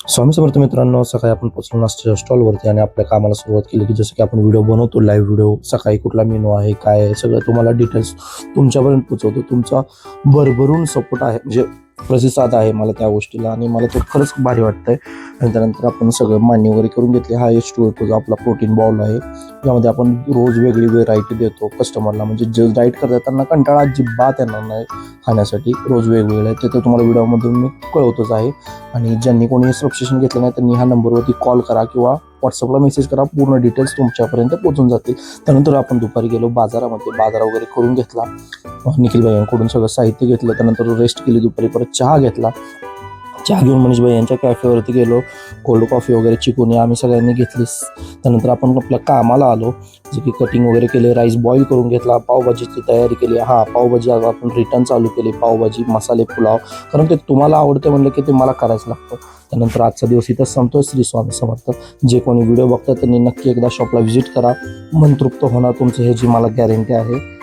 स्वामी समर्थ मित्रांनो, सकाळी आपण पोहोचलो नाश्त्याच्या स्टॉलवरती आणि आपल्या कामाला सुरुवात केली की जसं की आपण व्हिडिओ बनवतो, लाईव्ह व्हिडिओ, सकाळी कुठला मेनू आहे, काय आहे, सगळं तुम्हाला डिटेल्स तुमच्यापर्यंत पोहोचवतो. तुमचा भरभरून सपोर्ट आहे, म्हणजे प्रतिसाद आहे मला त्या गोष्टीला आणि मला तो खरंच भारी वाटतंय. आणि त्यानंतर आपण सगळं मांडणी वगैरे करून घेतली. हा H2O जो आपला प्रोटीन बाउल आहे, यामध्ये आपण रोज वेगळी व्हेरायटी देतो कस्टमरला, म्हणजे जे डाईट करतात त्यांना कंटाळा अजिबात येणार नाही खाण्यासाठी. रोज वेगवेगळे ते तर तुम्हाला व्हिडिओमधून मी कळवतोच आहे. आणि ज्यांनी कोणी सबस्क्रिप्शन घेतलं नाही त्यांनी ह्या नंबरवरती कॉल करा किंवा व्हॉट्सअपला मेसेज करा, पूर्ण डिटेल्स तुमच्यापर्यंत पोहोचून जातील. त्यानंतर आपण दुपारी गेलो बाजारामध्ये, बाजार वगैरे करून घेतला. निखिल भाईंकडून सगळं साहित्य घेतलं. त्यानंतर रेस्ट केली दुपारी, परत चहा घेतला. चहा घेऊन मनीष भाई यांच्या कॅफेवरती गेलो. कोल्ड कॉफी वगैरे चिकून आम्ही सगळ्यांनी घेतलीच. त्यानंतर आपण आपल्या कामाला आलो, जे की कटिंग वगैरे केले, राईस बॉईल करून घेतला, पावभाजीची तयारी केली. पावभाजी आज आपण रिटर्न चालू केली, पावभाजी मसाले पुलाव, कारण ते तुम्हाला आवडते म्हणलं की ते मला करायचं लागतं. त्यानंतर आजचा दिवस इथं संपतोय. श्री स्वामी समर्थ. जे कोणी व्हिडिओ बघतात त्यांनी नक्की एकदा शॉपला व्हिजिट करा, मन तृप्त होणार तुमचं, हे जी मला गॅरंटी आहे.